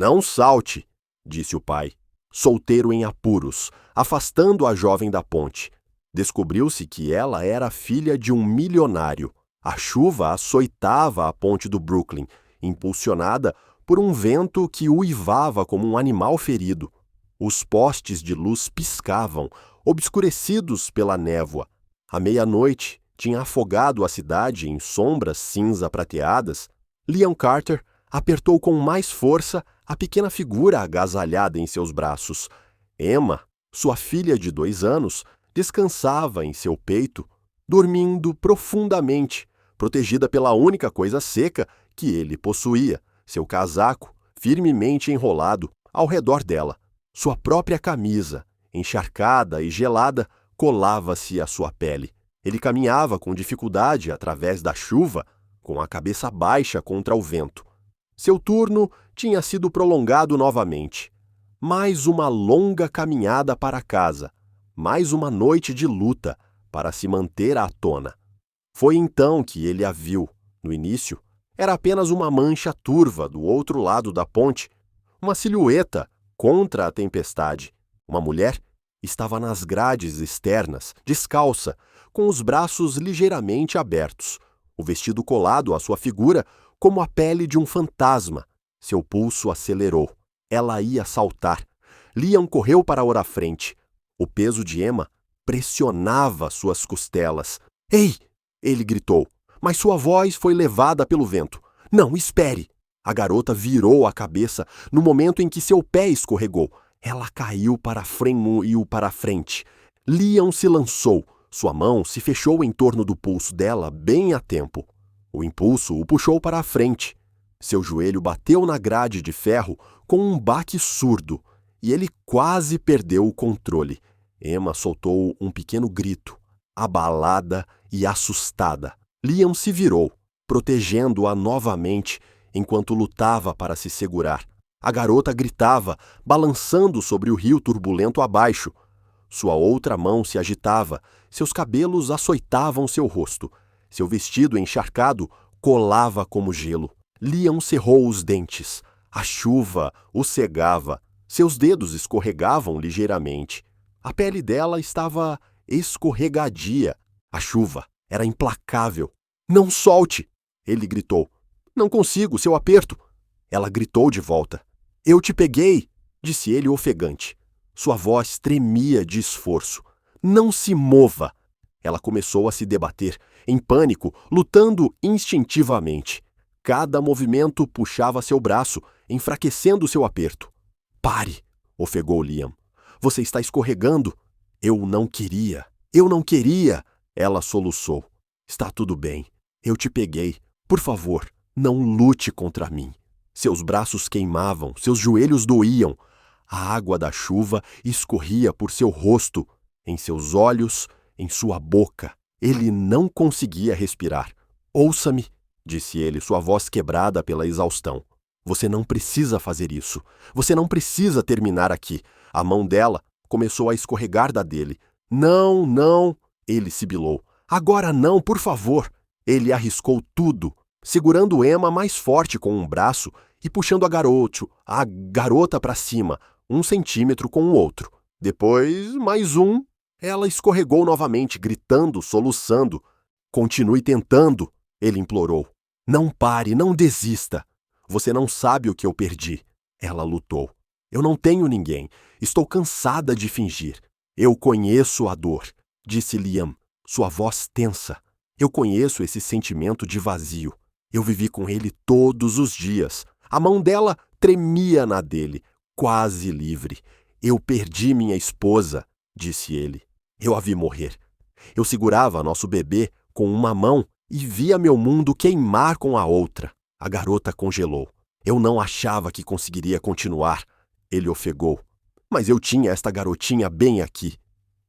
Não salte, disse o pai, solteiro em apuros, afastando a jovem da ponte. Descobriu-se que ela era filha de um milionário. A chuva açoitava a ponte do Brooklyn, impulsionada por um vento que uivava como um animal ferido. Os postes de luz piscavam, obscurecidos pela névoa. À meia-noite, tinha afogado a cidade em sombras cinza-prateadas. Liam Carter apertou com mais força a pequena figura agasalhada em seus braços. Emma, sua filha de 2 anos, descansava em seu peito, dormindo profundamente, protegida pela única coisa seca que ele possuía, seu casaco, firmemente enrolado ao redor dela. Sua própria camisa, encharcada e gelada, colava-se à sua pele. Ele caminhava com dificuldade através da chuva, com a cabeça baixa contra o vento. Seu turno tinha sido prolongado novamente. Mais uma longa caminhada para casa, mais uma noite de luta para se manter à tona. Foi então que ele a viu. No início, era apenas uma mancha turva do outro lado da ponte, uma silhueta contra a tempestade. Uma mulher estava nas grades externas, descalça, com os braços ligeiramente abertos, o vestido colado à sua figura como a pele de um fantasma. Seu pulso acelerou. Ela ia saltar. Liam correu para a frente. O peso de Emma pressionava suas costelas. "Ei!" ele gritou, mas sua voz foi levada pelo vento. "Não, espere!" A garota virou a cabeça no momento em que seu pé escorregou. Ela caiu para a frente. Liam se lançou. Sua mão se fechou em torno do pulso dela bem a tempo. O impulso o puxou para a frente. Seu joelho bateu na grade de ferro com um baque surdo e ele quase perdeu o controle. Emma soltou um pequeno grito, abalada e assustada. Liam se virou, protegendo-a novamente enquanto lutava para se segurar. A garota gritava, balançando sobre o rio turbulento abaixo. Sua outra mão se agitava, seus cabelos açoitavam seu rosto. Seu vestido encharcado colava como gelo. Liam cerrou os dentes. A chuva o cegava. Seus dedos escorregavam ligeiramente. A pele dela estava escorregadia. A chuva era implacável. "Não solte!" ele gritou. "Não consigo, seu aperto!" Ela gritou de volta. "Eu te peguei!" disse ele ofegante. Sua voz tremia de esforço. "Não se mova!" Ela começou a se debater, em pânico, lutando instintivamente. Cada movimento puxava seu braço, enfraquecendo seu aperto. "Pare!" ofegou Liam. "Você está escorregando." Eu não queria! Ela soluçou. "Está tudo bem. Eu te peguei. Por favor, não lute contra mim." Seus braços queimavam, seus joelhos doíam. A água da chuva escorria por seu rosto, em seus olhos, em sua boca. Ele não conseguia respirar. "Ouça-me", disse ele, sua voz quebrada pela exaustão. "Você não precisa fazer isso. Você não precisa terminar aqui." A mão dela começou a escorregar da dele. "Não, não", ele sibilou. "Agora não, por favor." Ele arriscou tudo, segurando Emma mais forte com um braço e puxando a garota para cima, 1 centímetro com o outro. Depois, mais um. Ela escorregou novamente, gritando, soluçando. "Continue tentando", ele implorou. "Não pare, não desista. Você não sabe o que eu perdi." Ela lutou. "Eu não tenho ninguém. Estou cansada de fingir." "Eu conheço a dor", disse Liam, sua voz tensa. "Eu conheço esse sentimento de vazio. Eu vivi com ele todos os dias." A mão dela tremia na dele, quase livre. "Eu perdi minha esposa", disse ele. "Eu a vi morrer. Eu segurava nosso bebê com uma mão e via meu mundo queimar com a outra." A garota congelou. "Eu não achava que conseguiria continuar", ele ofegou. "Mas eu tinha esta garotinha bem aqui."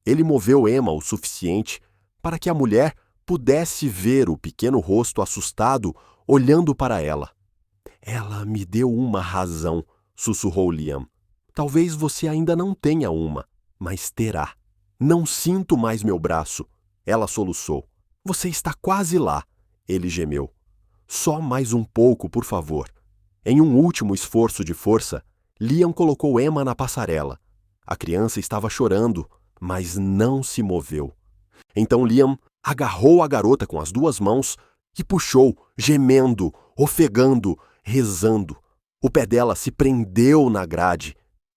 Ele moveu Emma o suficiente para que a mulher pudesse ver o pequeno rosto assustado olhando para ela. "Ela me deu uma razão", sussurrou Liam. "Talvez você ainda não tenha uma, mas terá." "Não sinto mais meu braço", ela soluçou. "Você está quase lá", ele gemeu. "Só mais um pouco, por favor." Em um último esforço de força, Liam colocou Emma na passarela. A criança estava chorando, mas não se moveu. Então Liam agarrou a garota com as duas mãos e puxou, gemendo, ofegando, rezando. O pé dela se prendeu na grade.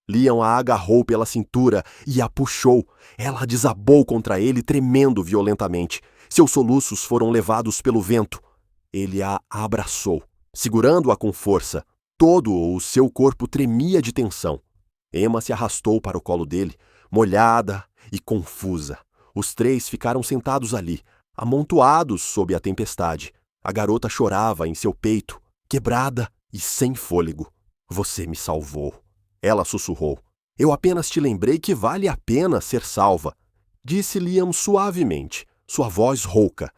Liam a agarrou pela cintura e a puxou. Ela desabou contra ele, tremendo violentamente. Seus soluços foram levados pelo vento. Ele a abraçou, segurando-a com força. Todo o seu corpo tremia de tensão. Emma se arrastou para o colo dele, molhada e confusa. Os três ficaram sentados ali, amontoados sob a tempestade. A garota chorava em seu peito, quebrada e sem fôlego. Você me salvou. Ela sussurrou. Eu apenas te lembrei que vale a pena ser salva. Disse Liam suavemente, sua voz rouca.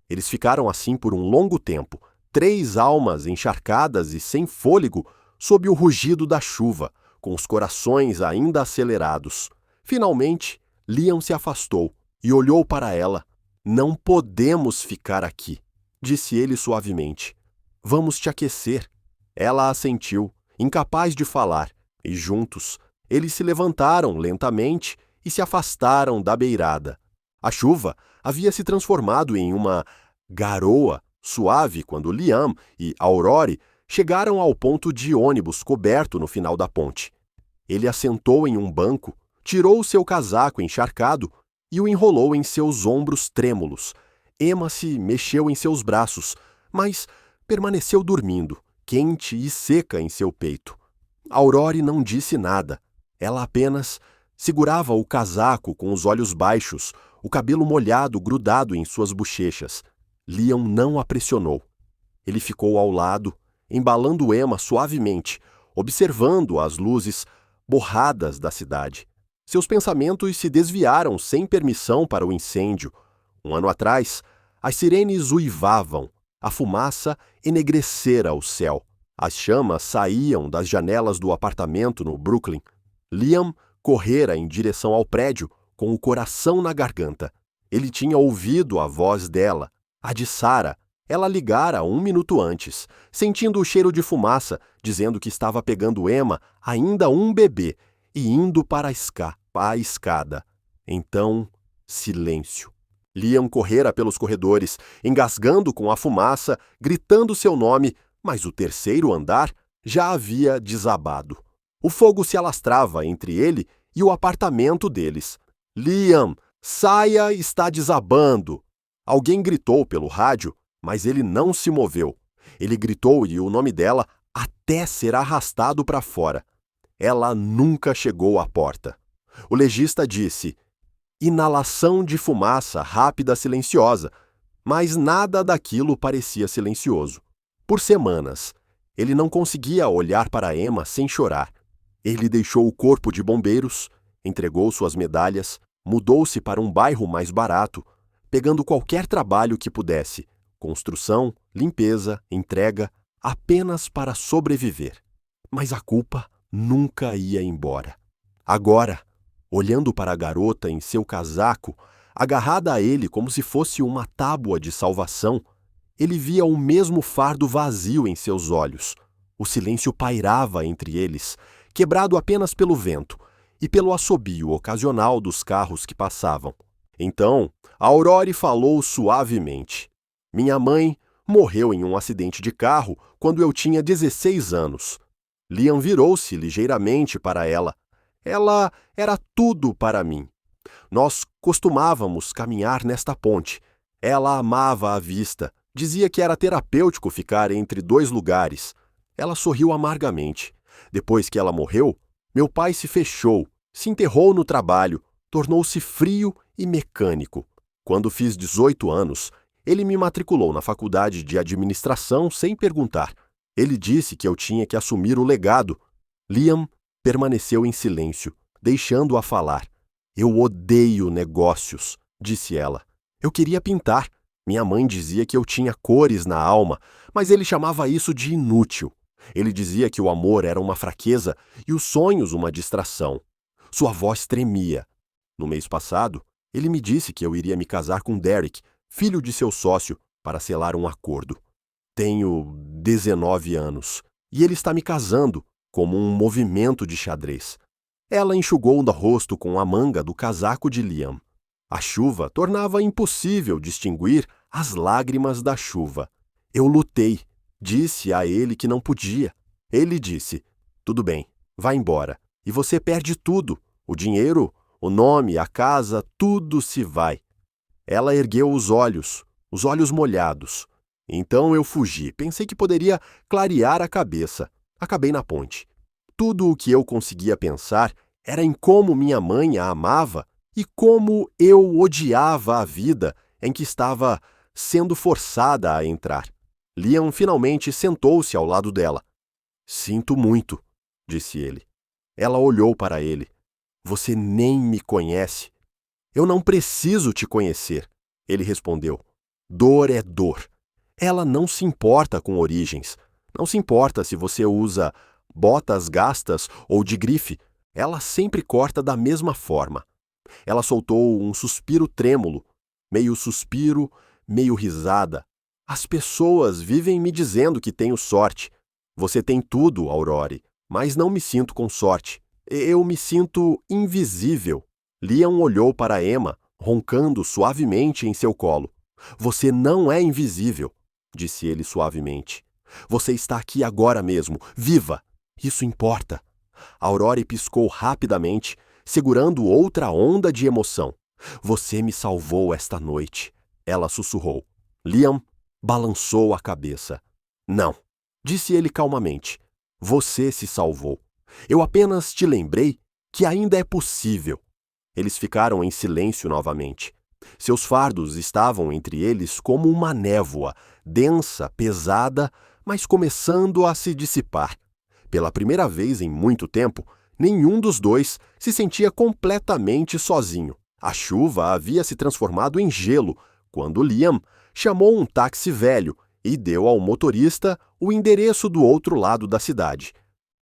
Eles ficaram assim por um longo tempo, 3 almas encharcadas e sem fôlego, sob o rugido da chuva, com os corações ainda acelerados. Finalmente, Liam se afastou e olhou para ela. Não podemos ficar aqui, disse ele suavemente. Vamos te aquecer. Ela assentiu, incapaz de falar, e juntos, eles se levantaram lentamente e se afastaram da beirada. A chuva havia se transformado em uma garoa suave quando Liam e Aurori chegaram ao ponto de ônibus coberto no final da ponte. Ele assentou em um banco, tirou seu casaco encharcado e o enrolou em seus ombros trêmulos. Emma se mexeu em seus braços, mas permaneceu dormindo, quente e seca em seu peito. Aurori não disse nada. Ela apenas segurava o casaco com os olhos baixos, o cabelo molhado grudado em suas bochechas. Liam não a pressionou. Ele ficou ao lado, embalando Emma suavemente, observando as luzes borradas da cidade. Seus pensamentos se desviaram sem permissão para o incêndio. 1 ano atrás, as sirenes uivavam, a fumaça enegrecera o céu. As chamas saíam das janelas do apartamento no Brooklyn. Liam correra em direção ao prédio, com o coração na garganta. Ele tinha ouvido a voz dela, a de Sarah. Ela ligara 1 minuto antes, sentindo o cheiro de fumaça, dizendo que estava pegando Emma, ainda um bebê, e indo para a escada. Então, silêncio. Liam correra pelos corredores, engasgando com a fumaça, gritando seu nome, mas o 3º andar já havia desabado. O fogo se alastrava entre ele e o apartamento deles. Liam, saia, está desabando! Alguém gritou pelo rádio, mas ele não se moveu. Ele gritou-lhe o nome dela até ser arrastado para fora. Ela nunca chegou à porta. O legista disse: inalação de fumaça rápida, silenciosa, mas nada daquilo parecia silencioso. Por semanas, ele não conseguia olhar para Emma sem chorar. Ele deixou o corpo de bombeiros, entregou suas medalhas, mudou-se para um bairro mais barato, pegando qualquer trabalho que pudesse, construção, limpeza, entrega, apenas para sobreviver. Mas a culpa nunca ia embora. Agora, olhando para a garota em seu casaco, agarrada a ele como se fosse uma tábua de salvação, ele via o mesmo fardo vazio em seus olhos. O silêncio pairava entre eles, quebrado apenas pelo vento e pelo assobio ocasional dos carros que passavam. Então, Aurori falou suavemente. Minha mãe morreu em um acidente de carro quando eu tinha 16 anos. Liam virou-se ligeiramente para ela. Ela era tudo para mim. Nós costumávamos caminhar nesta ponte. Ela amava a vista. Dizia que era terapêutico ficar entre 2 lugares. Ela sorriu amargamente. Depois que ela morreu, meu pai se fechou, se enterrou no trabalho, tornou-se frio e mecânico. Quando fiz 18 anos, ele me matriculou na faculdade de administração sem perguntar. Ele disse que eu tinha que assumir o legado. Liam permaneceu em silêncio, deixando-a falar. Eu odeio negócios, disse ela. Eu queria pintar. Minha mãe dizia que eu tinha cores na alma, mas ele chamava isso de inútil. Ele dizia que o amor era uma fraqueza e os sonhos uma distração. Sua voz tremia. No mês passado, ele me disse que eu iria me casar com Derek, filho de seu sócio, para selar um acordo. Tenho 19 anos, E ele está me casando, como um movimento de xadrez. Ela enxugou o rosto com a manga do casaco de Liam. A chuva tornava impossível distinguir as lágrimas da chuva. Eu lutei. Disse a ele que não podia. Ele disse: tudo bem, vá embora. E você perde tudo. O dinheiro, o nome, a casa, tudo se vai. Ela ergueu os olhos molhados. Então eu fugi. Pensei que poderia clarear a cabeça. Acabei na ponte. Tudo o que eu conseguia pensar era em como minha mãe a amava e como eu odiava a vida em que estava sendo forçada a entrar. Liam finalmente sentou-se ao lado dela. Sinto muito, disse ele. Ela olhou para ele. Você nem me conhece. Eu não preciso te conhecer, ele respondeu. Dor é dor. Ela não se importa com origens. Não se importa se você usa botas gastas ou de grife. Ela sempre corta da mesma forma. Ela soltou um suspiro trêmulo, meio suspiro, meio risada. As pessoas vivem me dizendo que tenho sorte. Você tem tudo, Aurore, mas não me sinto com sorte. Eu me sinto invisível. Liam olhou para Emma, roncando suavemente em seu colo. Você não é invisível, disse ele suavemente. Você está aqui agora mesmo, viva! Isso importa. Aurore piscou rapidamente, segurando outra onda de emoção. Você me salvou esta noite, ela sussurrou. Liam balançou a cabeça. Não, disse ele calmamente. Você se salvou. Eu apenas te lembrei que ainda é possível. Eles ficaram em silêncio novamente. Seus fardos estavam entre eles como uma névoa, densa, pesada, mas começando a se dissipar. Pela primeira vez em muito tempo, nenhum dos dois se sentia completamente sozinho. A chuva havia se transformado em gelo quando Liam chamou um táxi velho e deu ao motorista o endereço do outro lado da cidade.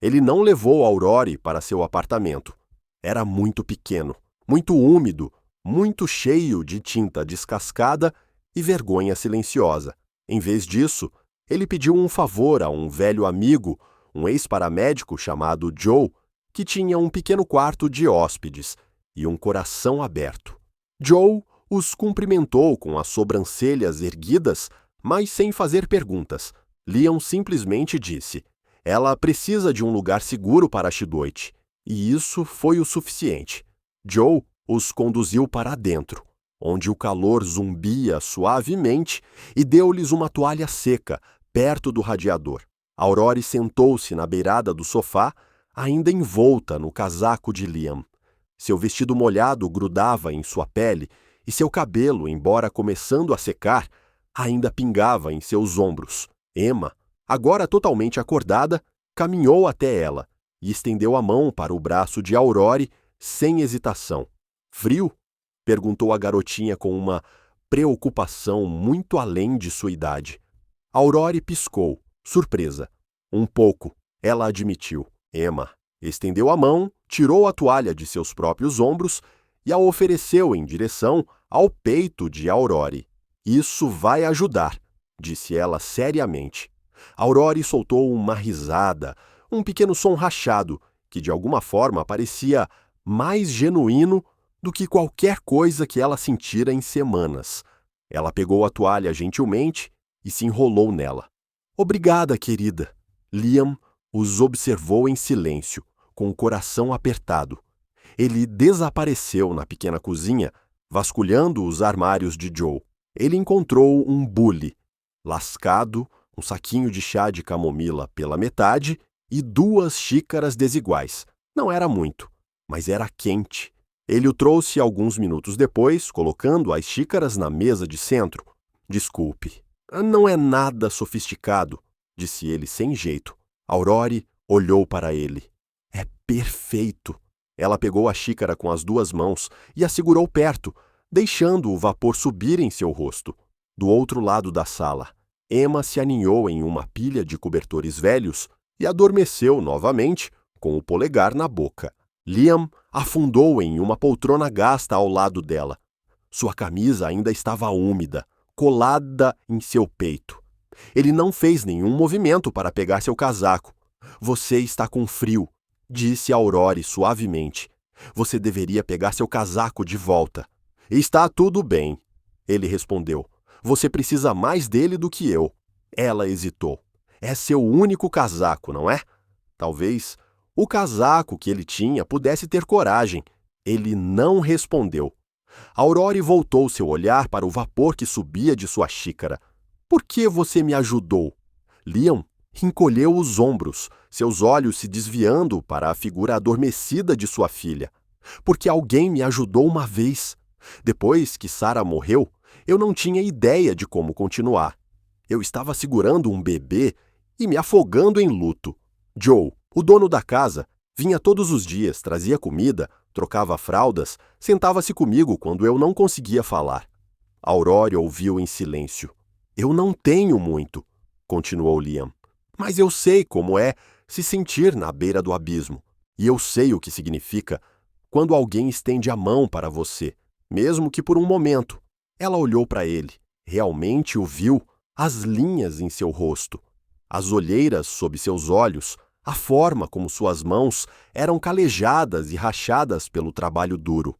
Ele não levou Aurore para seu apartamento. Era muito pequeno, muito úmido, muito cheio de tinta descascada e vergonha silenciosa. Em vez disso, ele pediu um favor a um velho amigo, um ex-paramédico chamado Joe, que tinha um pequeno quarto de hóspedes e um coração aberto. Joe os cumprimentou com as sobrancelhas erguidas, mas sem fazer perguntas. Liam simplesmente disse: ela precisa de um lugar seguro para esta noite. E isso foi o suficiente. Joe os conduziu para dentro, onde o calor zumbia suavemente, e deu-lhes uma toalha seca, perto do radiador. Aurore sentou-se na beirada do sofá, ainda envolta no casaco de Liam. Seu vestido molhado grudava em sua pele, e seu cabelo, embora começando a secar, ainda pingava em seus ombros. Emma, agora totalmente acordada, caminhou até ela e estendeu a mão para o braço de Aurore sem hesitação. Frio? Perguntou a garotinha com uma preocupação muito além de sua idade. Aurore piscou, surpresa. Um pouco, ela admitiu. Emma estendeu a mão, tirou a toalha de seus próprios ombros e a ofereceu em direção ao peito de Aurore. Isso vai ajudar, disse ela seriamente. Aurore soltou uma risada, um pequeno som rachado, que de alguma forma parecia mais genuíno do que qualquer coisa que ela sentira em semanas. Ela pegou a toalha gentilmente e se enrolou nela. Obrigada, querida. Liam os observou em silêncio, com o coração apertado. Ele desapareceu na pequena cozinha, vasculhando os armários de Joe. Ele encontrou um bule, lascado, um saquinho de chá de camomila pela metade e 2 xícaras desiguais. Não era muito, mas era quente. Ele o trouxe alguns minutos depois, colocando as xícaras na mesa de centro. Desculpe, não é nada sofisticado, disse ele sem jeito. Aurore olhou para ele. É perfeito. Ela pegou a xícara com as 2 mãos e a segurou perto, deixando o vapor subir em seu rosto. Do outro lado da sala, Emma se aninhou em uma pilha de cobertores velhos e adormeceu novamente, com o polegar na boca. Liam afundou em uma poltrona gasta ao lado dela. Sua camisa ainda estava úmida, colada em seu peito. Ele não fez nenhum movimento para pegar seu casaco, Você está com frio, disse Aurore suavemente. Você deveria pegar seu casaco de volta. Está tudo bem, ele respondeu. Você precisa mais dele do que eu. Ela hesitou. É seu único casaco, não é? Talvez o casaco que ele tinha pudesse ter coragem. Ele não respondeu. Aurore voltou seu olhar para o vapor que subia de sua xícara. Por que você me ajudou? Liam encolheu os ombros, seus olhos se desviando para a figura adormecida de sua filha. Porque alguém me ajudou uma vez. Depois que Sarah morreu, eu não tinha ideia de como continuar. Eu estava segurando um bebê e me afogando em luto. Joe, o dono da casa, vinha todos os dias, trazia comida, trocava fraldas, sentava-se comigo quando eu não conseguia falar. Aurore ouviu em silêncio. Eu não tenho muito, continuou Liam. Mas eu sei como é se sentir na beira do abismo. E eu sei o que significa quando alguém estende a mão para você, mesmo que por um momento. Ela olhou para ele. Realmente o viu, as linhas em seu rosto, as olheiras sob seus olhos, a forma como suas mãos eram calejadas e rachadas pelo trabalho duro.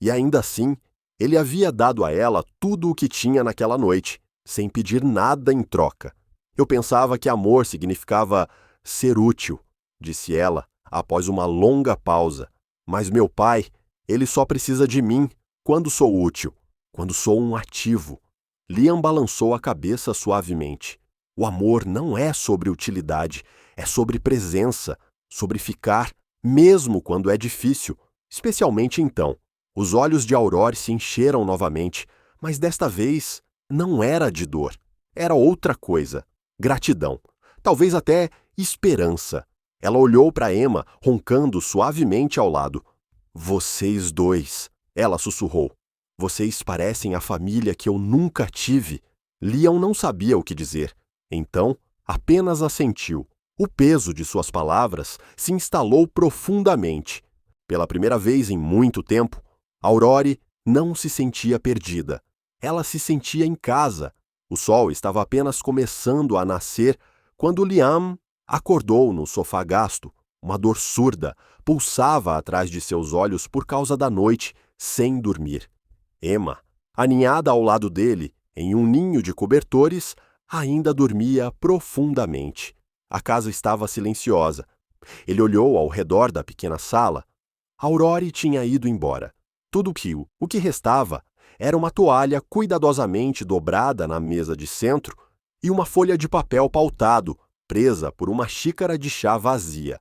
E ainda assim, ele havia dado a ela tudo o que tinha naquela noite, sem pedir nada em troca. Eu pensava que amor significava ser útil, disse ela, após uma longa pausa. Mas meu pai, ele só precisa de mim quando sou útil, quando sou um ativo. Liam balançou a cabeça suavemente. O amor não é sobre utilidade, é sobre presença, sobre ficar, mesmo quando é difícil, especialmente então. Os olhos de Aurore se encheram novamente, mas desta vez não era de dor. Era outra coisa. Gratidão. Talvez até esperança. Ela olhou para Emma, roncando suavemente ao lado. Vocês dois, ela sussurrou. Vocês parecem a família que eu nunca tive. Liam não sabia o que dizer. Então, apenas assentiu. O peso de suas palavras se instalou profundamente. Pela primeira vez em muito tempo, Aurore não se sentia perdida. Ela se sentia em casa. O sol estava apenas começando a nascer quando Liam acordou no sofá gasto. Uma dor surda pulsava atrás de seus olhos por causa da noite, sem dormir. Emma, aninhada ao lado dele, em um ninho de cobertores, ainda dormia profundamente. A casa estava silenciosa. Ele olhou ao redor da pequena sala. Aurore tinha ido embora. Tudo o que restava era uma toalha cuidadosamente dobrada na mesa de centro e uma folha de papel pautado, presa por uma xícara de chá vazia.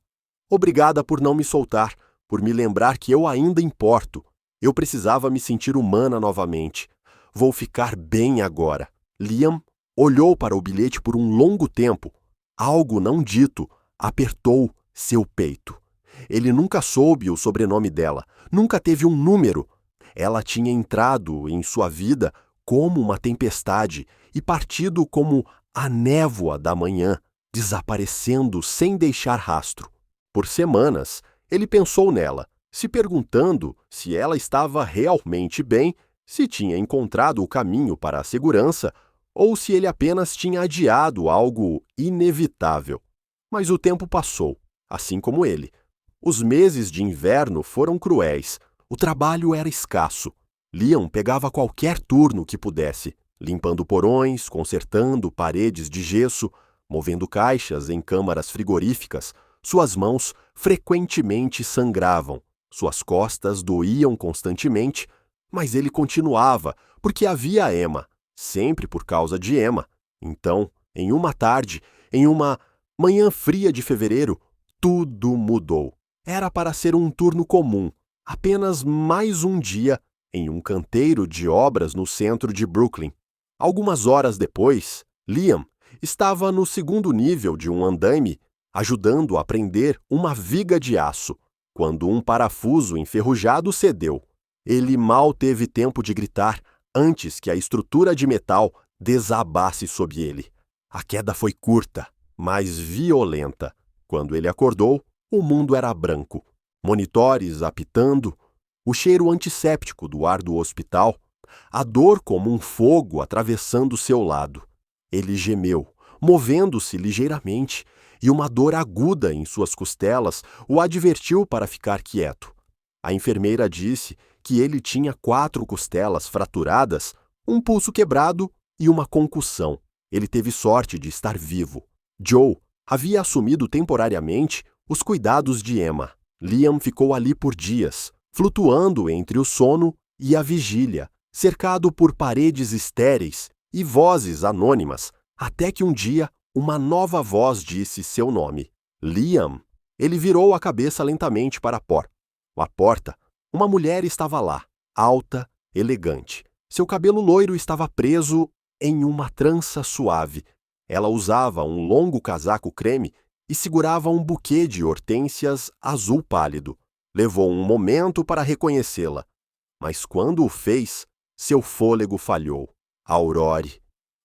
Obrigada por não me soltar, por me lembrar que eu ainda importo. Eu precisava me sentir humana novamente. Vou ficar bem agora. Liam olhou para o bilhete por um longo tempo. Algo não dito apertou seu peito. Ele nunca soube o sobrenome dela, nunca teve um número. Ela tinha entrado em sua vida como uma tempestade e partido como a névoa da manhã, desaparecendo sem deixar rastro. Por semanas, ele pensou nela, se perguntando se ela estava realmente bem, se tinha encontrado o caminho para a segurança ou se ele apenas tinha adiado algo inevitável. Mas o tempo passou, assim como ele. Os meses de inverno foram cruéis. O trabalho era escasso. Liam pegava qualquer turno que pudesse, limpando porões, consertando paredes de gesso, movendo caixas em câmaras frigoríficas. Suas mãos frequentemente sangravam, suas costas doíam constantemente, mas ele continuava, porque havia Emma, sempre por causa de Emma. Então, em uma tarde, em uma manhã fria de fevereiro, tudo mudou. Era para ser um turno comum, apenas mais um dia em um canteiro de obras no centro de Brooklyn. Algumas horas depois, Liam estava no segundo nível de um andaime, ajudando a prender uma viga de aço, quando um parafuso enferrujado cedeu. Ele mal teve tempo de gritar antes que a estrutura de metal desabasse sob ele. A queda foi curta, mas violenta. Quando ele acordou, o mundo era branco. Monitores apitando, o cheiro antisséptico do ar do hospital, a dor como um fogo atravessando seu lado. Ele gemeu, movendo-se ligeiramente, e uma dor aguda em suas costelas o advertiu para ficar quieto. A enfermeira disse que ele tinha 4 costelas fraturadas, um pulso quebrado e uma concussão. Ele teve sorte de estar vivo. Joe havia assumido temporariamente os cuidados de Emma. Liam ficou ali por dias, flutuando entre o sono e a vigília, cercado por paredes estéreis e vozes anônimas, até que um dia uma nova voz disse seu nome. Liam. Ele virou a cabeça lentamente para a porta. Uma mulher estava lá, alta, elegante. Seu cabelo loiro estava preso em uma trança suave. Ela usava um longo casaco creme e segurava um buquê de hortênsias azul pálido. Levou um momento para reconhecê-la, mas quando o fez, seu fôlego falhou. Aurore.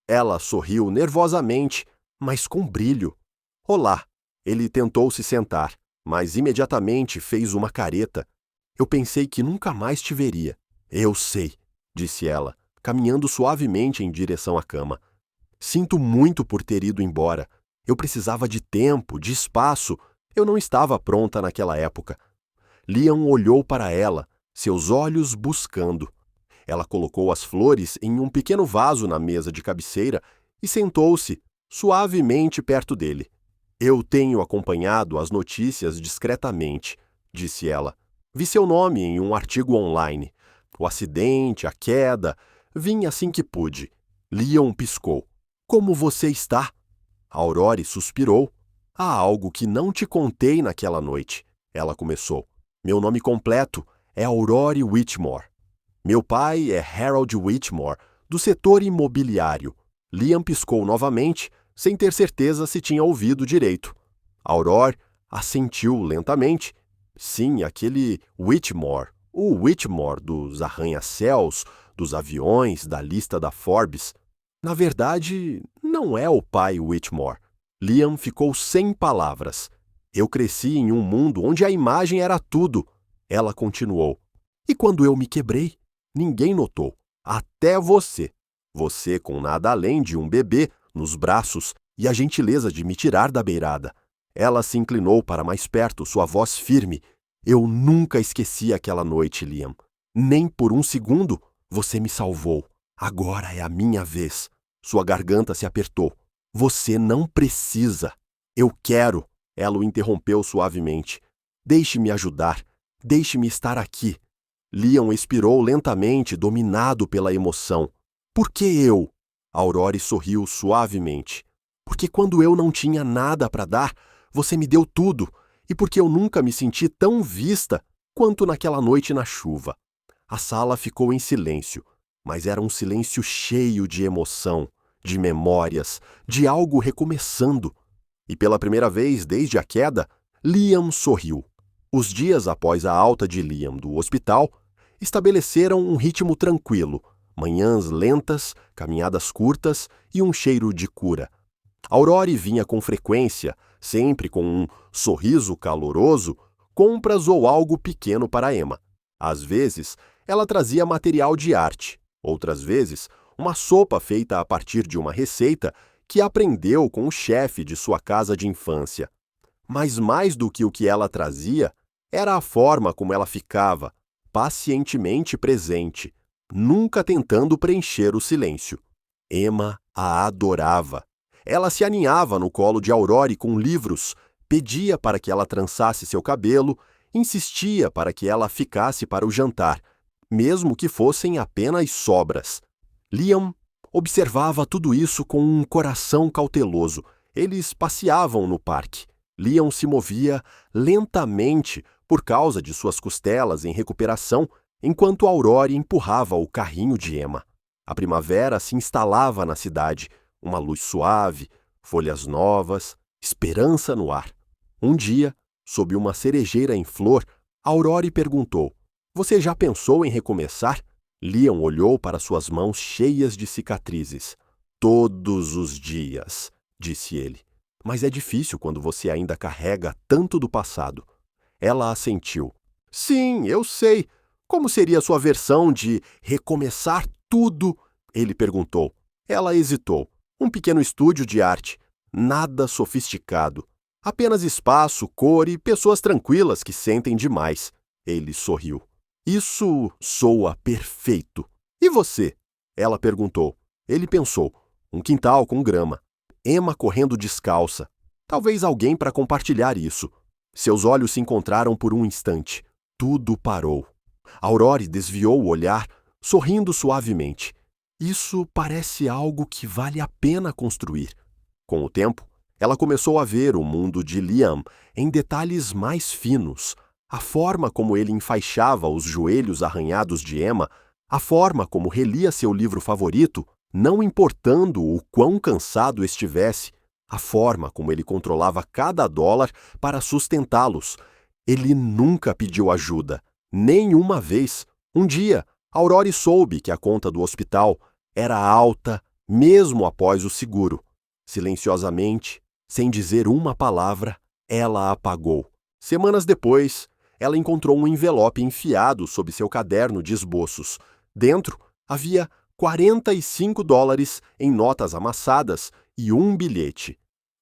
Ela sorriu nervosamente, mas com brilho. Olá. Ele tentou se sentar, mas imediatamente fez uma careta. Eu pensei que nunca mais te veria. Eu sei, disse ela, caminhando suavemente em direção à cama. Sinto muito por ter ido embora. Eu precisava de tempo, de espaço. Eu não estava pronta naquela época. Liam olhou para ela, seus olhos buscando. Ela colocou as flores em um pequeno vaso na mesa de cabeceira e sentou-se suavemente perto dele. Eu tenho acompanhado as notícias discretamente, disse ela. Vi seu nome em um artigo online. O acidente, a queda. Vim assim que pude. Liam piscou. Como você está? Aurore suspirou. Há algo que não te contei naquela noite. Ela começou. Meu nome completo é Aurore Whitmore. Meu pai é Harold Whitmore, do setor imobiliário. Liam piscou novamente, sem ter certeza se tinha ouvido direito. Aurore assentiu lentamente. Sim, aquele Whitmore, o Whitmore dos arranha-céus, dos aviões, da lista da Forbes. Na verdade, não é o pai Whitmore. Liam ficou sem palavras. Eu cresci em um mundo onde a imagem era tudo. Ela continuou. E quando eu me quebrei, ninguém notou. Até você. Você com nada além de um bebê nos braços e a gentileza de me tirar da beirada. Ela se inclinou para mais perto, sua voz firme. Eu nunca esqueci aquela noite, Liam. Nem por um segundo você me salvou. Agora é a minha vez. Sua garganta se apertou. Você não precisa. Eu quero. Ela o interrompeu suavemente. Deixe-me ajudar. Deixe-me estar aqui. Liam expirou lentamente, dominado pela emoção. Por que eu? Aurore sorriu suavemente. Porque quando eu não tinha nada para dar, você me deu tudo. E porque eu nunca me senti tão vista quanto naquela noite na chuva. A sala ficou em silêncio, mas era um silêncio cheio de emoção, de memórias, de algo recomeçando. E pela primeira vez desde a queda, Liam sorriu. Os dias após a alta de Liam do hospital estabeleceram um ritmo tranquilo, manhãs lentas, caminhadas curtas e um cheiro de cura. Aurore vinha com frequência, sempre com um sorriso caloroso, compras ou algo pequeno para Emma. Às vezes, ela trazia material de arte. Outras vezes, uma sopa feita a partir de uma receita que aprendeu com o chefe de sua casa de infância. Mas mais do que o que ela trazia, era a forma como ela ficava, pacientemente presente, nunca tentando preencher o silêncio. Emma a adorava. Ela se aninhava no colo de Aurore com livros, pedia para que ela trançasse seu cabelo, insistia para que ela ficasse para o jantar, mesmo que fossem apenas sobras. Liam observava tudo isso com um coração cauteloso. Eles passeavam no parque. Liam se movia lentamente por causa de suas costelas em recuperação, enquanto Aurore empurrava o carrinho de Emma. A primavera se instalava na cidade, uma luz suave, folhas novas, esperança no ar. Um dia, sob uma cerejeira em flor, Aurore perguntou: "Você já pensou em recomeçar?" Liam olhou para suas mãos cheias de cicatrizes. "Todos os dias", disse ele. "Mas é difícil quando você ainda carrega tanto do passado." Ela assentiu. "Sim, eu sei. Como seria sua versão de recomeçar tudo?" Ele perguntou. Ela hesitou. "Um pequeno estúdio de arte. Nada sofisticado." Apenas espaço, cor e pessoas tranquilas que sentem demais. Ele sorriu. Isso soa perfeito. E você? Ela perguntou. Ele pensou. Um quintal com grama. Emma correndo descalça. Talvez alguém para compartilhar isso. Seus olhos se encontraram por um instante. Tudo parou. Aurore desviou o olhar, sorrindo suavemente. Isso parece algo que vale a pena construir. Com o tempo, ela começou a ver o mundo de Liam em detalhes mais finos. A forma como ele enfaixava os joelhos arranhados de Emma, a forma como relia seu livro favorito, não importando o quão cansado estivesse, a forma como ele controlava cada dólar para sustentá-los. Ele nunca pediu ajuda, nenhuma vez. Um dia, Aurore soube que a conta do hospital era alta mesmo após o seguro. Silenciosamente, sem dizer uma palavra, ela apagou. Semanas depois, ela encontrou um envelope enfiado sob seu caderno de esboços. Dentro havia $45 em notas amassadas e um bilhete.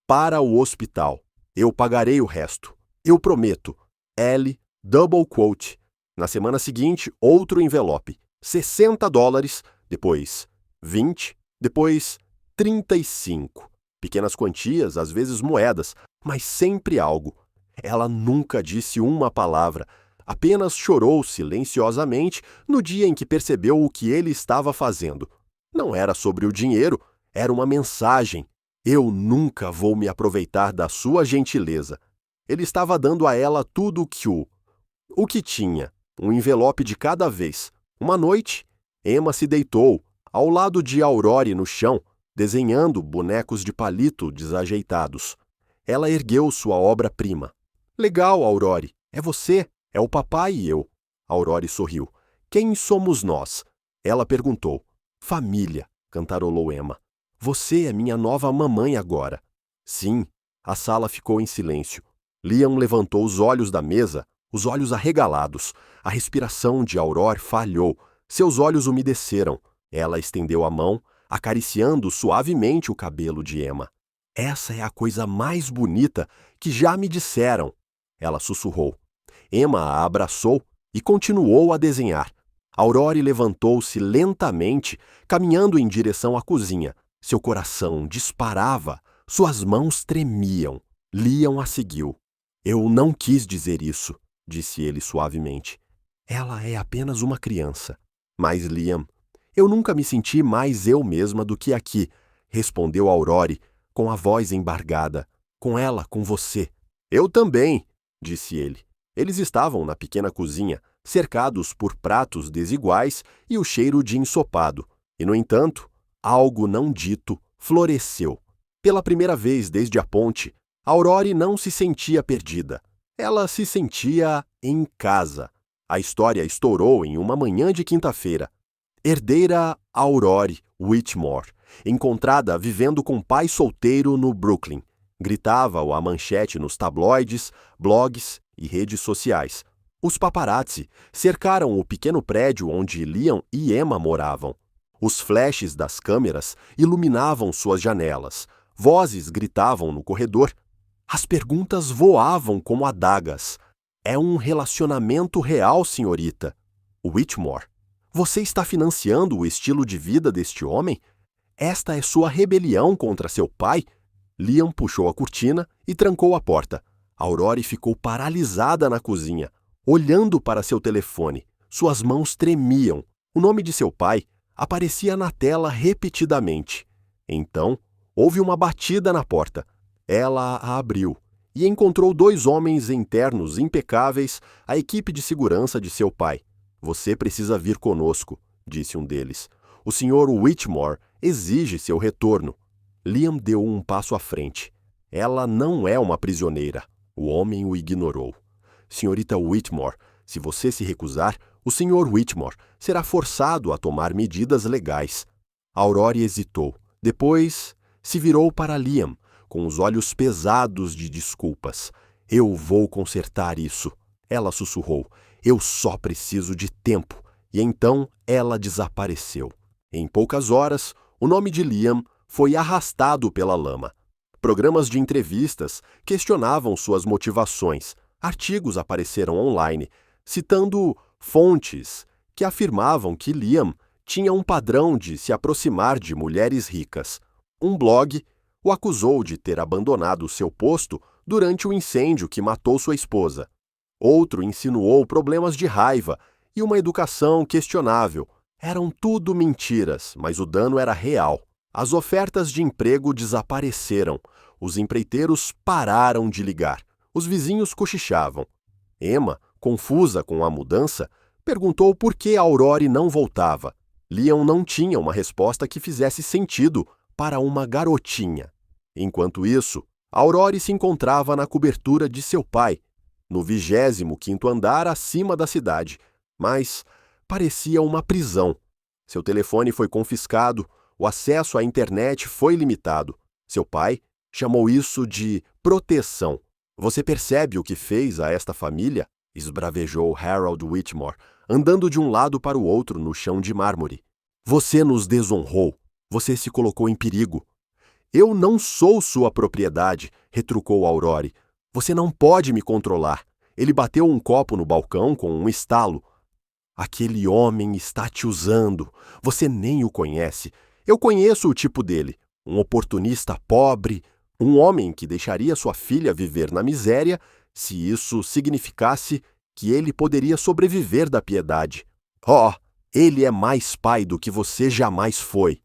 Para o hospital. Eu pagarei o resto. Eu prometo. L. Double quote. Na semana seguinte, outro envelope. $60. Depois 20. Depois 35. Pequenas quantias, às vezes moedas, mas sempre algo. Ela nunca disse uma palavra. Apenas chorou silenciosamente no dia em que percebeu o que ele estava fazendo. Não era sobre o dinheiro, era uma mensagem. Eu nunca vou me aproveitar da sua gentileza. Ele estava dando a ela tudo o que tinha, um envelope de cada vez. Uma noite, Emma se deitou, ao lado de Aurore no chão, desenhando bonecos de palito desajeitados. Ela ergueu sua obra-prima. Legal, Aurore, é você. É o papai e eu. Aurore sorriu. Quem somos nós? Ela perguntou. Família, cantarolou Emma. Você é minha nova mamãe agora. Sim. A sala ficou em silêncio. Liam levantou os olhos da mesa, os olhos arregalados. A respiração de Aurore falhou. Seus olhos umedeceram. Ela estendeu a mão, acariciando suavemente o cabelo de Emma. Essa é a coisa mais bonita que já me disseram. Ela sussurrou. Emma a abraçou e continuou a desenhar. Aurore levantou-se lentamente, caminhando em direção à cozinha. Seu coração disparava, suas mãos tremiam. Liam a seguiu. Eu não quis dizer isso, disse ele suavemente. Ela é apenas uma criança. Mas, Liam, eu nunca me senti mais eu mesma do que aqui, respondeu Aurore, com a voz embargada. Com ela, com você. Eu também, disse ele. Eles estavam na pequena cozinha, cercados por pratos desiguais e o cheiro de ensopado. E, no entanto, algo não dito floresceu. Pela primeira vez desde a ponte, Aurore não se sentia perdida. Ela se sentia em casa. A história estourou em uma manhã de quinta-feira. Herdeira Aurore Whitmore, encontrada vivendo com pai solteiro no Brooklyn. Gritava-o a manchete nos tabloides, blogs e redes sociais. Os paparazzi cercaram o pequeno prédio onde Liam e Emma moravam. Os flashes das câmeras iluminavam suas janelas. Vozes gritavam no corredor. As perguntas voavam como adagas. É um relacionamento real, senhorita. Whitmore, você está financiando o estilo de vida deste homem? Esta é sua rebelião contra seu pai? Liam puxou a cortina e trancou a porta. Aurore ficou paralisada na cozinha, olhando para seu telefone. Suas mãos tremiam. O nome de seu pai aparecia na tela repetidamente. Então, houve uma batida na porta. Ela a abriu e encontrou 2 homens em ternos impecáveis, a equipe de segurança de seu pai. Você precisa vir conosco, disse um deles. O Sr. Whitmore exige seu retorno. Liam deu um passo à frente. Ela não é uma prisioneira. O homem o ignorou. Senhorita Whitmore, se você se recusar, o Sr. Whitmore será forçado a tomar medidas legais. Aurore hesitou. Depois, se virou para Liam, com os olhos pesados de desculpas. Eu vou consertar isso. Ela sussurrou. Eu só preciso de tempo. E então ela desapareceu. Em poucas horas, o nome de Liam foi arrastado pela lama. Programas de entrevistas questionavam suas motivações. Artigos apareceram online, citando fontes que afirmavam que Liam tinha um padrão de se aproximar de mulheres ricas. Um blog o acusou de ter abandonado seu posto durante o incêndio que matou sua esposa. Outro insinuou problemas de raiva e uma educação questionável. Eram tudo mentiras, mas o dano era real. As ofertas de emprego desapareceram. Os empreiteiros pararam de ligar. Os vizinhos cochichavam. Emma, confusa com a mudança, perguntou por que Aurore não voltava. Liam não tinha uma resposta que fizesse sentido para uma garotinha. Enquanto isso, Aurore se encontrava na cobertura de seu pai, no 25º andar acima da cidade, mas parecia uma prisão. Seu telefone foi confiscado, o acesso à internet foi limitado. Seu pai chamou isso de proteção. Você percebe o que fez a esta família? Esbravejou Harold Whitmore, andando de um lado para o outro no chão de mármore. Você nos desonrou. Você se colocou em perigo. Eu não sou sua propriedade, retrucou Aurore. Você não pode me controlar. Ele bateu um copo no balcão com um estalo. Aquele homem está te usando. Você nem o conhece. Eu conheço o tipo dele. Um oportunista pobre, um homem que deixaria sua filha viver na miséria se isso significasse que ele poderia sobreviver da piedade. Oh, ele é mais pai do que você jamais foi.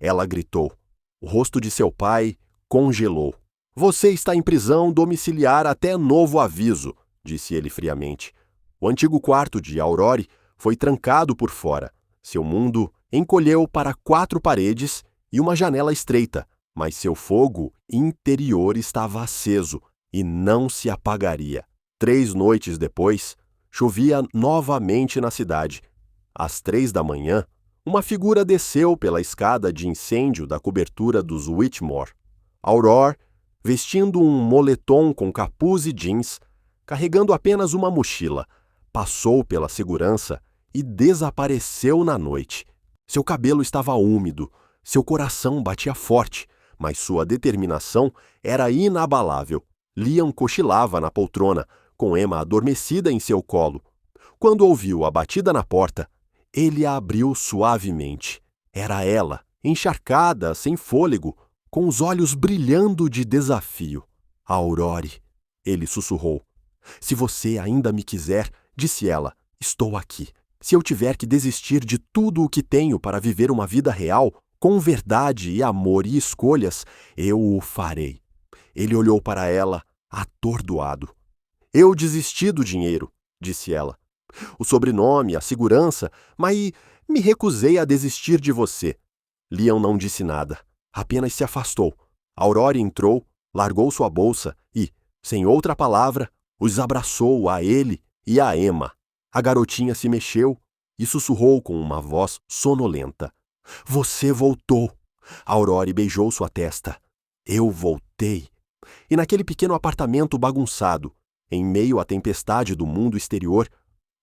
Ela gritou. O rosto de seu pai congelou. Você está em prisão domiciliar até novo aviso, disse ele friamente. O antigo quarto de Aurore foi trancado por fora. Seu mundo encolheu para 4 paredes e uma janela estreita, mas seu fogo interior estava aceso e não se apagaria. 3 noites depois, chovia novamente na cidade. Às 3 da manhã, uma figura desceu pela escada de incêndio da cobertura dos Whitmore. Aurore, vestindo um moletom com capuz e jeans, carregando apenas uma mochila, passou pela segurança e desapareceu na noite. Seu cabelo estava úmido, seu coração batia forte, mas sua determinação era inabalável. Liam cochilava na poltrona, com Emma adormecida em seu colo. Quando ouviu a batida na porta, ele a abriu suavemente. Era ela, encharcada, sem fôlego, com os olhos brilhando de desafio. Aurore, ele sussurrou. Se você ainda me quiser, disse ela, estou aqui. Se eu tiver que desistir de tudo o que tenho para viver uma vida real, com verdade e amor e escolhas, eu o farei. Ele olhou para ela, atordoado. Eu desisti do dinheiro, disse ela. O sobrenome, a segurança, mas me recusei a desistir de você. Liam não disse nada, apenas se afastou. Aurore entrou, largou sua bolsa e, sem outra palavra, os abraçou a ele e a Emma. A garotinha se mexeu e sussurrou com uma voz sonolenta. Você voltou. Aurore beijou sua testa. Eu voltei. E naquele pequeno apartamento bagunçado, em meio à tempestade do mundo exterior,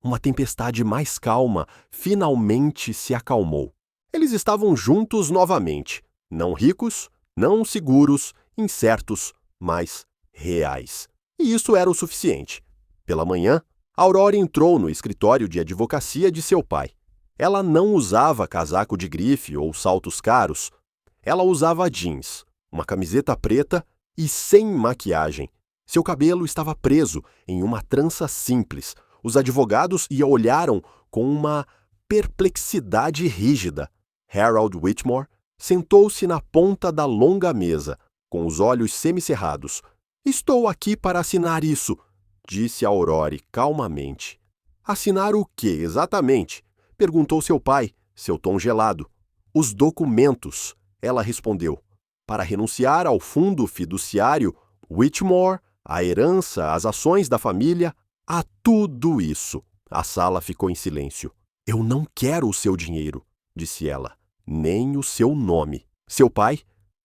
uma tempestade mais calma finalmente se acalmou. Eles estavam juntos novamente, não ricos, não seguros, incertos, mas reais. E isso era o suficiente. Pela manhã, Aurore entrou no escritório de advocacia de seu pai. Ela não usava casaco de grife ou saltos caros. Ela usava jeans, uma camiseta preta e sem maquiagem. Seu cabelo estava preso em uma trança simples. Os advogados a olharam com uma perplexidade rígida. Harold Whitmore sentou-se na ponta da longa mesa, com os olhos semicerrados. Estou aqui para assinar isso, disse Aurore calmamente. Assinar o que exatamente? Perguntou seu pai, seu tom gelado. Os documentos, ela respondeu. Para renunciar ao fundo fiduciário, Whitmore, a herança, as ações da família, a tudo isso. A sala ficou em silêncio. Eu não quero o seu dinheiro, disse ela, nem o seu nome. Seu pai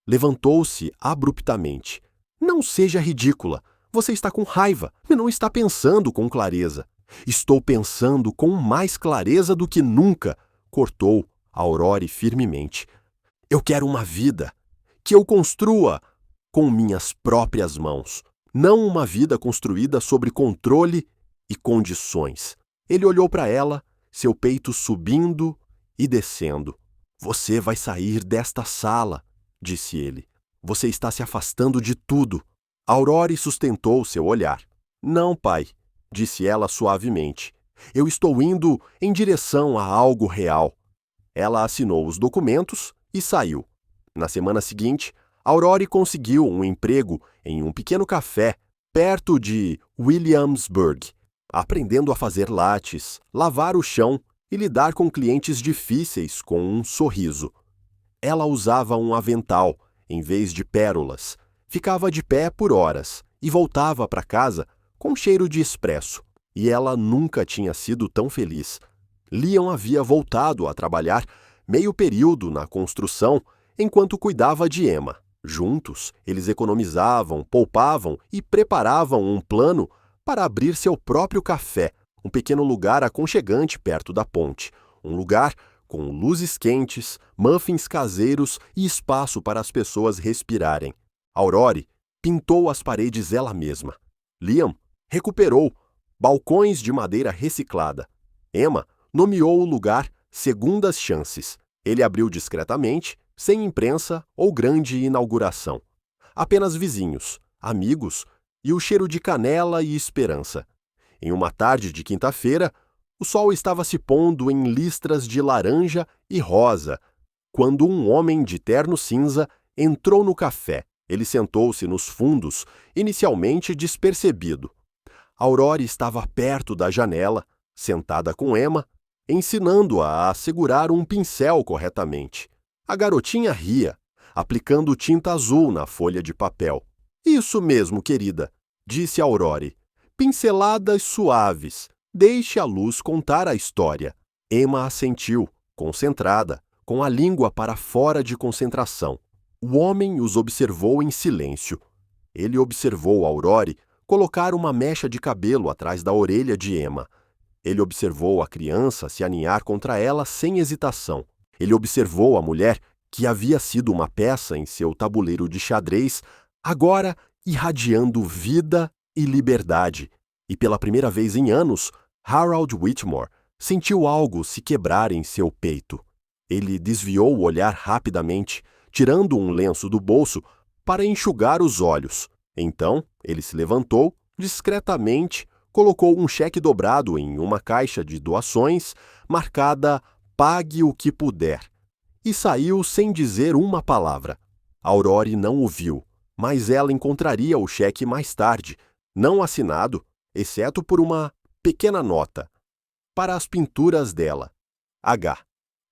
levantou-se abruptamente. Não seja ridícula. Você está com raiva e não está pensando com clareza. Estou pensando com mais clareza do que nunca, cortou Aurore firmemente. Eu quero uma vida, que eu construa com minhas próprias mãos, não uma vida construída sobre controle e condições. Ele olhou para ela, seu peito subindo e descendo. Você vai sair desta sala, disse ele. Você está se afastando de tudo. Aurore sustentou seu olhar. Não, pai, disse ela suavemente. Eu estou indo em direção a algo real. Ela assinou os documentos e saiu. Na semana seguinte, Aurore conseguiu um emprego em um pequeno café perto de Williamsburg, aprendendo a fazer lattes, lavar o chão e lidar com clientes difíceis com um sorriso. Ela usava um avental em vez de pérolas, ficava de pé por horas e voltava para casa com cheiro de expresso. E ela nunca tinha sido tão feliz. Liam havia voltado a trabalhar meio período na construção enquanto cuidava de Emma. Juntos, eles economizavam, poupavam e preparavam um plano para abrir seu próprio café, um pequeno lugar aconchegante perto da ponte, um lugar com luzes quentes, muffins caseiros e espaço para as pessoas respirarem. Aurore pintou as paredes ela mesma. Liam recuperou balcões de madeira reciclada. Emma nomeou o lugar Segundas Chances. Ele abriu discretamente, sem imprensa ou grande inauguração. Apenas vizinhos, amigos e o cheiro de canela e esperança. Em uma tarde de quinta-feira, o sol estava se pondo em listras de laranja e rosa, quando um homem de terno cinza entrou no café. Ele sentou-se nos fundos, inicialmente despercebido. Aurore estava perto da janela, sentada com Emma, ensinando-a a segurar um pincel corretamente. A garotinha ria, aplicando tinta azul na folha de papel. Isso mesmo, querida, disse Aurore. Pinceladas suaves. Deixe a luz contar a história. Emma assentiu, concentrada, com a língua para fora de concentração. O homem os observou em silêncio. Ele observou Aurore colocar uma mecha de cabelo atrás da orelha de Emma. Ele observou a criança se aninhar contra ela sem hesitação. Ele observou a mulher, que havia sido uma peça em seu tabuleiro de xadrez, agora irradiando vida e liberdade. E pela primeira vez em anos, Harold Whitmore sentiu algo se quebrar em seu peito. Ele desviou o olhar rapidamente, tirando um lenço do bolso para enxugar os olhos. Então, ele se levantou, discretamente, colocou um cheque dobrado em uma caixa de doações, marcada Pague o que puder, e saiu sem dizer uma palavra. Aurore não o viu, mas ela encontraria o cheque mais tarde, não assinado, exceto por uma pequena nota, para as pinturas dela, H.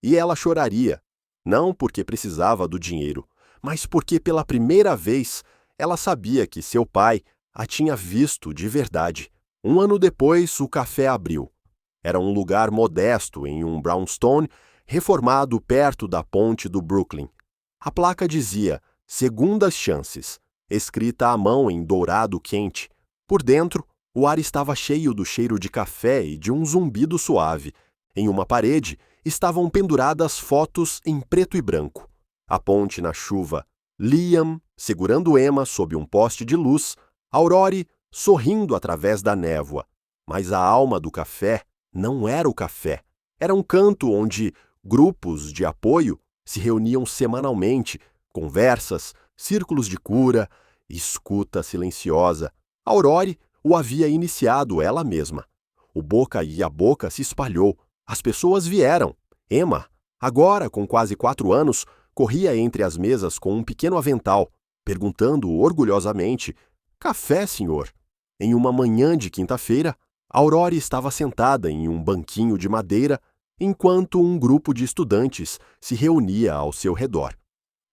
E ela choraria, não porque precisava do dinheiro, mas porque pela primeira vez ela sabia que seu pai a tinha visto de verdade. Um ano depois, o café abriu. Era um lugar modesto em um brownstone reformado perto da ponte do Brooklyn. A placa dizia Segundas Chances, escrita à mão em dourado quente. Por dentro, o ar estava cheio do cheiro de café e de um zumbido suave. Em uma parede, estavam penduradas fotos em preto e branco. A ponte na chuva, Liam segurando Emma sob um poste de luz, Aurore sorrindo através da névoa. Mas a alma do café não era o café. Era um canto onde grupos de apoio se reuniam semanalmente, conversas, círculos de cura, escuta silenciosa. Aurore o havia iniciado ela mesma. O boca a boca se espalhou. As pessoas vieram. Emma, agora com quase 4 anos, corria entre as mesas com um pequeno avental, perguntando orgulhosamente: "Café, senhor?" Em uma manhã de quinta-feira, Aurore estava sentada em um banquinho de madeira, enquanto um grupo de estudantes se reunia ao seu redor.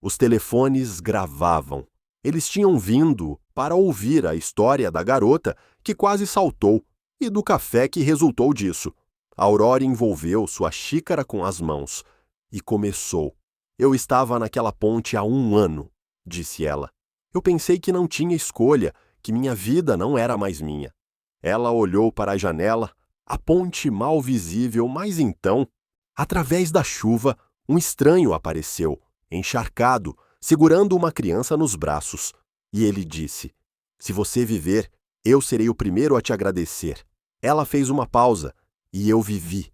Os telefones gravavam. Eles tinham vindo para ouvir a história da garota que quase saltou e do café que resultou disso. Aurore envolveu sua xícara com as mãos e começou. "Eu estava naquela ponte há 1 ano", disse ela. "Eu pensei que não tinha escolha, que minha vida não era mais minha." Ela olhou para a janela, a ponte mal visível, mas então, através da chuva, um estranho apareceu, encharcado, segurando uma criança nos braços. E ele disse: Se você viver, eu serei o primeiro a te agradecer. Ela fez uma pausa, e eu vivi.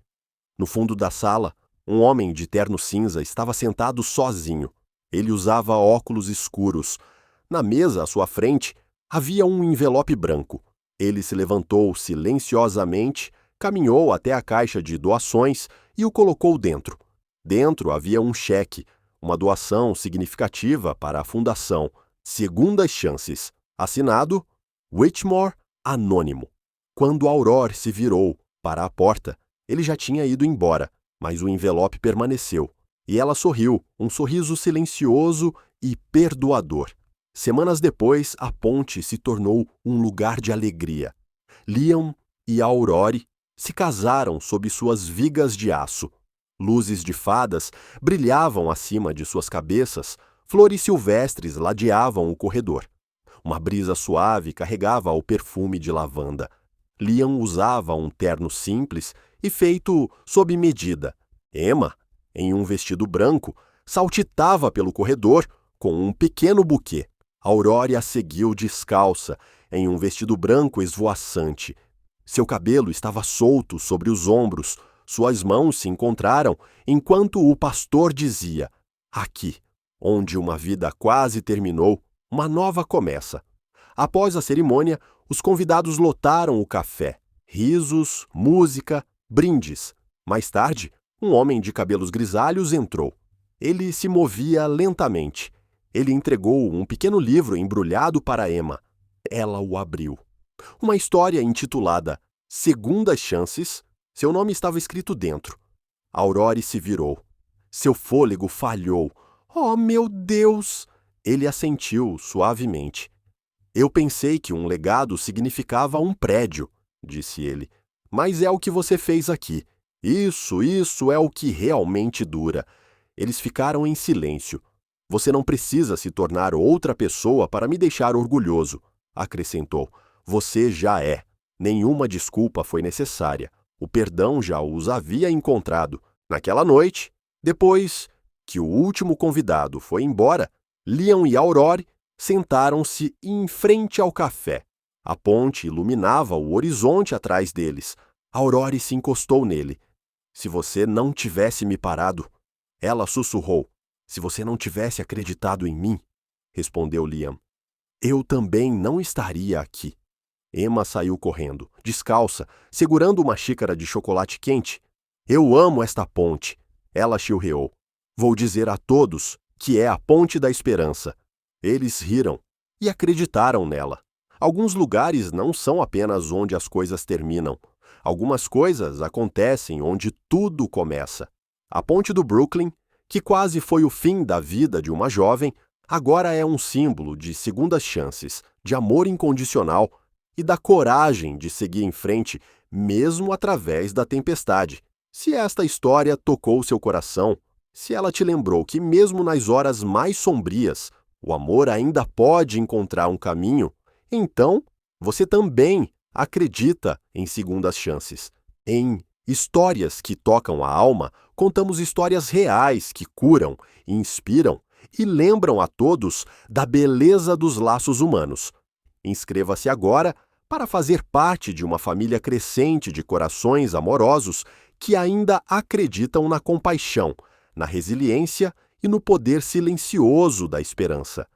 No fundo da sala, um homem de terno cinza estava sentado sozinho. Ele usava óculos escuros. Na mesa à sua frente, havia um envelope branco. Ele se levantou silenciosamente, caminhou até a caixa de doações e o colocou dentro. Dentro havia um cheque, uma doação significativa para a Fundação Segundas Chances, assinado Whitmore Anônimo. Quando Aurore se virou para a porta, ele já tinha ido embora, mas o envelope permaneceu, e ela sorriu, um sorriso silencioso e perdoador. Semanas depois, a ponte se tornou um lugar de alegria. Liam e Aurore se casaram sob suas vigas de aço. Luzes de fadas brilhavam acima de suas cabeças, flores silvestres ladeavam o corredor. Uma brisa suave carregava o perfume de lavanda. Liam usava um terno simples e feito sob medida. Emma, em um vestido branco, saltitava pelo corredor com um pequeno buquê. Aurore a seguiu descalça, em um vestido branco esvoaçante. Seu cabelo estava solto sobre os ombros. Suas mãos se encontraram enquanto o pastor dizia: Aqui, onde uma vida quase terminou, uma nova começa. Após a cerimônia, os convidados lotaram o café. Risos, música, brindes. Mais tarde, um homem de cabelos grisalhos entrou. Ele se movia lentamente. Ele entregou um pequeno livro embrulhado para Emma. Ela o abriu. Uma história intitulada Segundas Chances. Seu nome estava escrito dentro. Aurore se virou. Seu fôlego falhou. Oh, meu Deus! Ele assentiu suavemente. Eu pensei que um legado significava um prédio, disse ele. Mas é o que você fez aqui. Isso é o que realmente dura. Eles ficaram em silêncio. Você não precisa se tornar outra pessoa para me deixar orgulhoso, acrescentou. Você já é. Nenhuma desculpa foi necessária. O perdão já os havia encontrado. Naquela noite, depois que o último convidado foi embora, Liam e Aurore sentaram-se em frente ao café. A ponte iluminava o horizonte atrás deles. Aurore se encostou nele. Se você não tivesse me parado, ela sussurrou. Se você não tivesse acreditado em mim, respondeu Liam, eu também não estaria aqui. Emma saiu correndo, descalça, segurando uma xícara de chocolate quente. Eu amo esta ponte, ela chilreou. Vou dizer a todos que é a ponte da esperança. Eles riram e acreditaram nela. Alguns lugares não são apenas onde as coisas terminam. Algumas coisas acontecem onde tudo começa. A ponte do Brooklyn, que quase foi o fim da vida de uma jovem, agora é um símbolo de segundas chances, de amor incondicional e da coragem de seguir em frente, mesmo através da tempestade. Se esta história tocou seu coração, se ela te lembrou que mesmo nas horas mais sombrias, o amor ainda pode encontrar um caminho, então você também acredita em segundas chances. Em Histórias que Tocam a Alma, contamos histórias reais que curam, inspiram e lembram a todos da beleza dos laços humanos. Inscreva-se agora para fazer parte de uma família crescente de corações amorosos que ainda acreditam na compaixão, na resiliência e no poder silencioso da esperança.